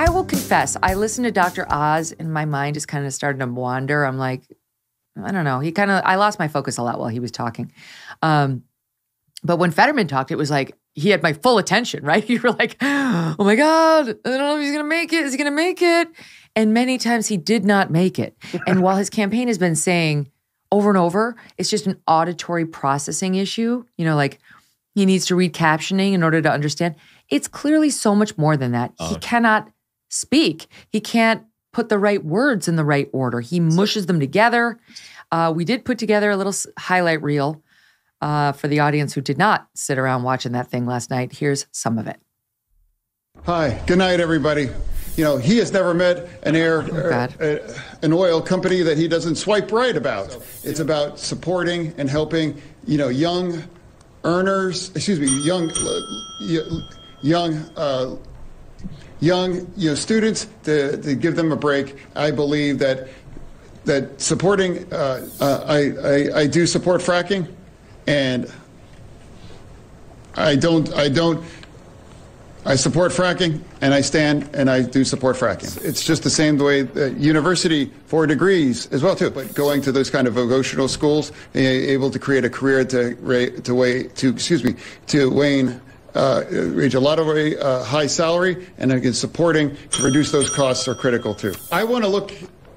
I will confess, I listened to Dr. Oz and my mind is kind of starting to wander. I'm like, I don't know. I lost my focus a lot while he was talking. But when Fetterman talked, it was like, he had my full attention, right? You were like, oh my God, I don't know if he's going to make it. Is he going to make it? And many times he did not make it. And while his campaign has been saying over and over, it's just an auditory processing issue. You know, like he needs to read captioning in order to understand. It's clearly so much more than that. He cannot speak. He can't put the right words in the right order. He mushes them together. We did put together a little highlight reel for the audience who did not sit around watching that thing last night. Here's some of it. Hi, good night, everybody. You know, he has never met an an oil company that he doesn't swipe right about. It's about supporting and helping, you know, young students to give them a break. I believe that supporting, I do support fracking, and I support fracking, and I stand and I do support fracking. It's just the same way university for degrees as well too. But going to those kind of vocational schools, able to create a career to Wayne. Reach a lot of high salary, and again, supporting to reduce those costs are critical too. I want to look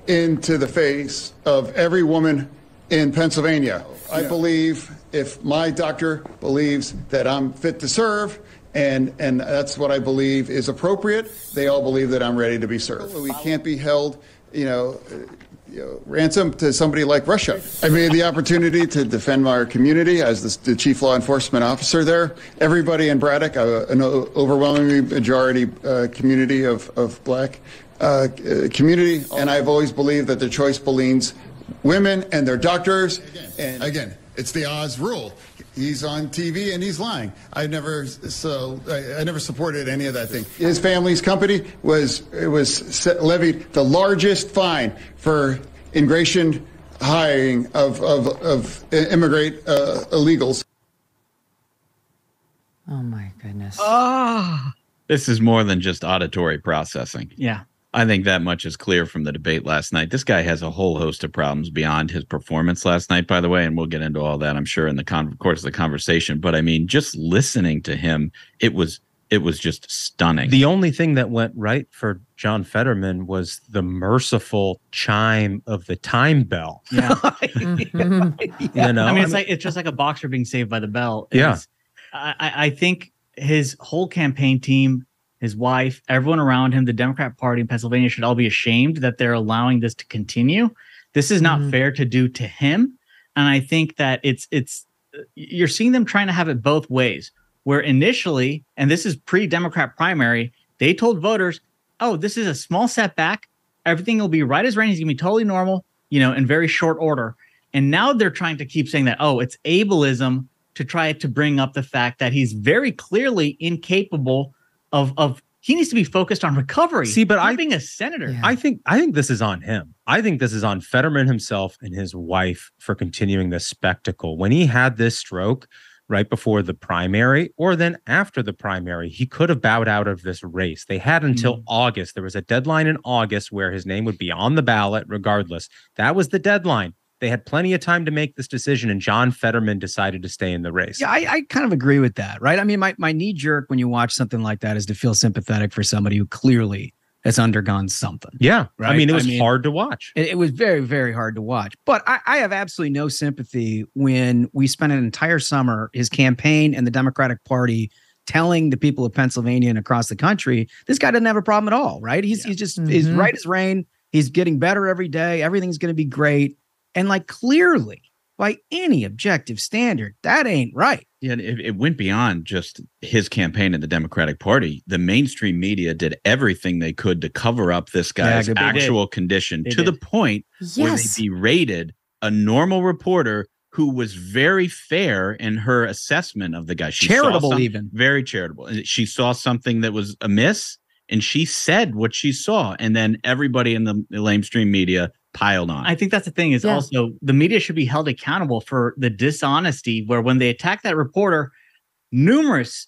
into the face of every woman in Pennsylvania. I believe if my doctor believes that I'm fit to serve, and that's what I believe is appropriate, they all believe that I'm ready to be served. We can't be held, ransom to somebody like Russia. I made the opportunity to defend our community as the chief law enforcement officer there. Everybody in Braddock, an overwhelmingly majority community of black community, and I've always believed that the choice believes women and their doctors. And again, it's the Oz rule. He's on TV and he's lying. I never supported any of that thing. His family's company was levied the largest fine for immigration hiring of immigrant illegals. Oh my goodness. This is more than just auditory processing. Yeah. I think that much is clear from the debate last night. This guy has a whole host of problems beyond his performance last night, by the way, and we'll get into all that, I'm sure, in the course of the conversation. But I mean, just listening to him, it was just stunning. The only thing that went right for John Fetterman was the merciful chime of the time bell. Yeah. You know, I mean, it's just like a boxer being saved by the bell. Yeah. I think his whole campaign team, his wife, everyone around him, the Democrat Party in Pennsylvania should all be ashamed that they're allowing this to continue. This is not fair to do to him. And I think that it's you're seeing them trying to have it both ways, where initially, and this is pre-Democrat primary, they told voters, oh, this is a small setback. Everything will be right as rain. He's going to be totally normal, in very short order. And now they're trying to keep saying that, oh, it's ableism, to try to bring up the fact that he's very clearly incapable of he needs to be focused on recovery. See, but being a senator. Yeah. I think this is on him. I think this is on Fetterman himself and his wife for continuing this spectacle. When he had this stroke right before the primary or then after the primary, he could have bowed out of this race. They had until August. There was a deadline in August where his name would be on the ballot regardless. That was the deadline. They had plenty of time to make this decision, and John Fetterman decided to stay in the race. Yeah, I kind of agree with that, right? I mean, my knee jerk when you watch something like that is to feel sympathetic for somebody who clearly has undergone something. Yeah, right? I mean, it was hard to watch. It was very, very hard to watch. But I have absolutely no sympathy when we spent an entire summer, his campaign and the Democratic Party, telling the people of Pennsylvania and across the country, this guy doesn't have a problem at all, right? He's just he's right as rain. He's getting better every day. Everything's going to be great. And clearly, by any objective standard, that ain't right. Yeah, it went beyond just his campaign in the Democratic Party. The mainstream media did everything they could to cover up this guy's actual condition to the point where they berated a normal reporter who was very fair in her assessment of the guy. She charitable, even. Very charitable. She saw something that was amiss, and she said what she saw. And then everybody in the mainstream media piled on. I think that's the thing is also the media should be held accountable for the dishonesty where when they attacked that reporter, numerous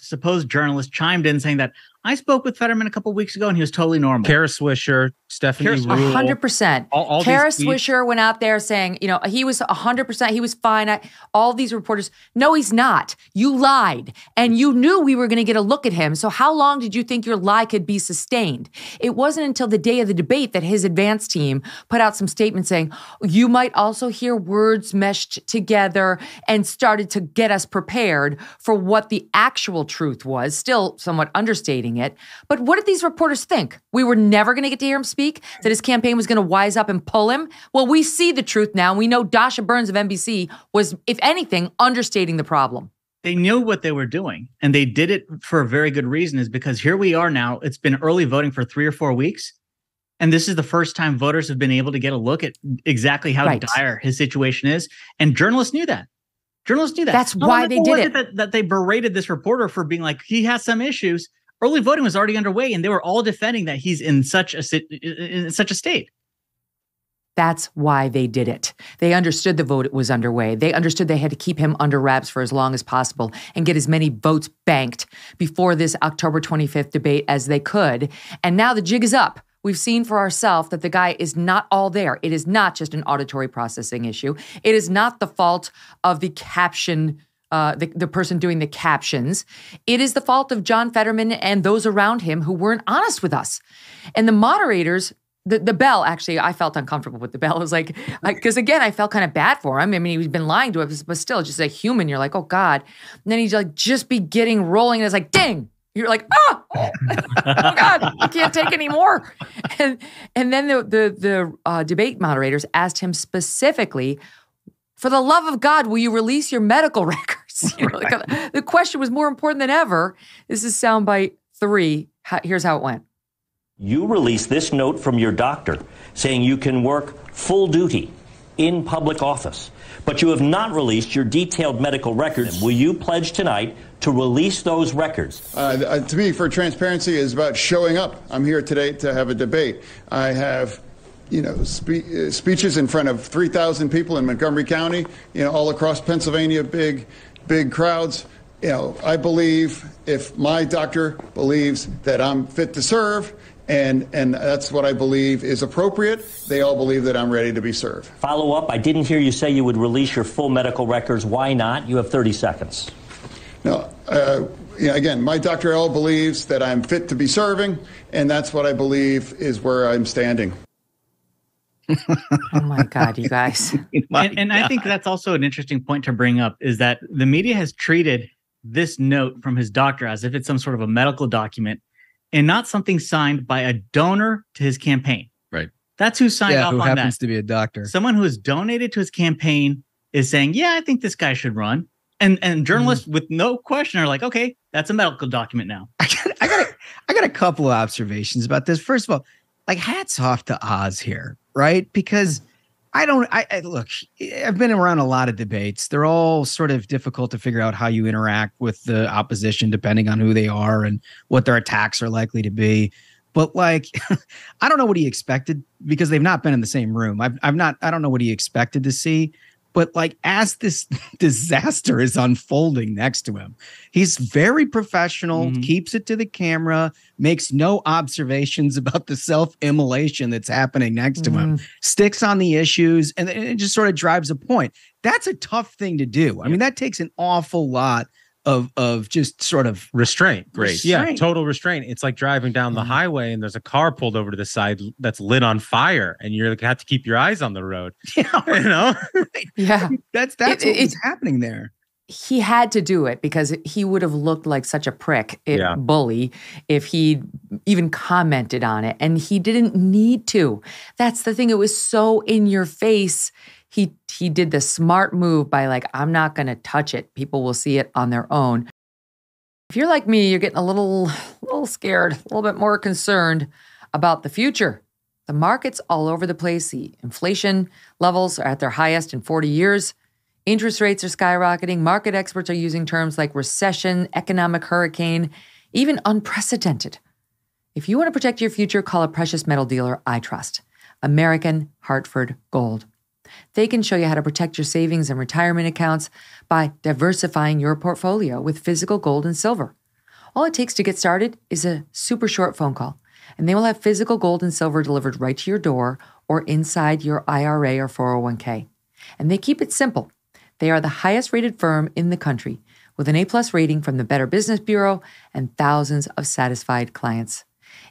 supposed journalists chimed in saying that I spoke with Fetterman a couple of weeks ago, and he was totally normal. Kara Swisher, Stephanie Ruhle. 100%. Kara Swisher went out there saying, he was 100%. He was fine. All these reporters, no, he's not. You lied. And you knew we were going to get a look at him. So how long did you think your lie could be sustained? It wasn't until the day of the debate that his advance team put out some statements saying, you might also hear words meshed together, and started to get us prepared for what the actual truth was, still somewhat understating it. But what did these reporters think? We were never going to get to hear him speak? That his campaign was going to wise up and pull him? Well, we see the truth now. We know Dasha Burns of NBC was, if anything, understating the problem. They knew what they were doing, and they did it for a very good reason, is because here we are now. It's been early voting for 3 or 4 weeks, and this is the first time voters have been able to get a look at exactly how dire his situation is, and journalists knew that. That's why they did it. That they berated this reporter for being like, he has some issues. Early voting was already underway, and they were all defending that he's in such a state. That's why they did it. They understood the vote was underway. They understood they had to keep him under wraps for as long as possible and get as many votes banked before this October 25th debate as they could. And now the jig is up. We've seen for ourselves that the guy is not all there. It is not just an auditory processing issue. It is not the fault of the caption, the person doing the captions. It is the fault of John Fetterman and those around him who weren't honest with us. And the moderators, the bell, actually, I felt uncomfortable with the bell. It was like, because again, I felt kind of bad for him. I mean, he's been lying to us, but still, just a human, you're like, oh God. And then he's like, just be getting rolling. And it's like, ding. You're like, oh God, I can't take any more. And then the debate moderators asked him specifically, for the love of God, will you release your medical records? The question was more important than ever. This is soundbite 3. Here's how it went. You release this note from your doctor saying you can work full duty in public office, but you have not released your detailed medical records. Will you pledge tonight to release those records? To me, for transparency is about showing up. I'm here today to have a debate. I have, speeches in front of 3,000 people in Montgomery County, all across Pennsylvania, big crowds. I believe if my doctor believes that I'm fit to serve, and that's what I believe is appropriate, they all believe that I'm ready to be served. Follow up, I didn't hear you say you would release your full medical records. Why not? You have 30 seconds. No, again, my Dr. L believes that I'm fit to be serving, and that's what I believe is where I'm standing. Oh my God, you guys. And I think that's also an interesting point to bring up, is that the media has treated this note from his doctor as if it's some sort of a medical document and not something signed by a donor to his campaign. Right. That's who signed off on that. Who happens to be a doctor. Someone who has donated to his campaign is saying, yeah, I think this guy should run. And journalists with no question are like, okay, that's a medical document now. I got a couple of observations about this. First of all, like, hats off to Oz here, right? Because look, I've been around a lot of debates. They're all sort of difficult to figure out how you interact with the opposition, depending on who they are and what their attacks are likely to be. But like, I don't know what he expected, because they've not been in the same room. I don't know what he expected to see. But like, as this disaster is unfolding next to him, he's very professional, keeps it to the camera, makes no observations about the self-immolation that's happening next to him, sticks on the issues, and it just sort of drives a point. That's a tough thing to do. I mean, that takes an awful lot of just sort of restraint. Great. Yeah, total restraint. It's like driving down the highway and there's a car pulled over to the side that's lit on fire, and you have to keep your eyes on the road. Yeah, Yeah. That's what's happening there. He had to do it because he would have looked like such a prick, bully, if he even commented on it. And he didn't need to. That's the thing. It was so in your face. He did the smart move by like, I'm not going to touch it. People will see it on their own. If you're like me, you're getting a little scared, a little bit more concerned about the future. The market's all over the place. The inflation levels are at their highest in 40 years. Interest rates are skyrocketing. Market experts are using terms like recession, economic hurricane, even unprecedented. If you want to protect your future, call a precious metal dealer I trust, American Hartford Gold. They can show you how to protect your savings and retirement accounts by diversifying your portfolio with physical gold and silver. All it takes to get started is a super short phone call, and they will have physical gold and silver delivered right to your door or inside your IRA or 401k. And they keep it simple. They are the highest rated firm in the country with an A+ rating from the Better Business Bureau and thousands of satisfied clients.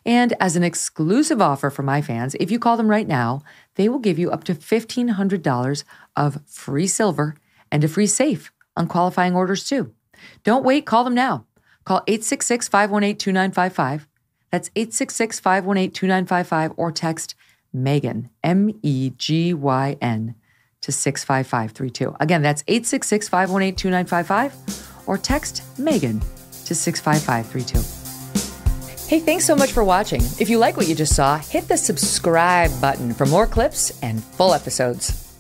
And as an exclusive offer for my fans, if you call them right now, they will give you up to $1,500 of free silver and a free safe on qualifying orders too. Don't wait, call them now. Call 866-518-2955. That's 866-518-2955 or text Megyn, MEGYN, to 65532. Again, that's 866-518-2955 or text Megyn to 65532. Hey, thanks so much for watching. If you like what you just saw, hit the subscribe button for more clips and full episodes.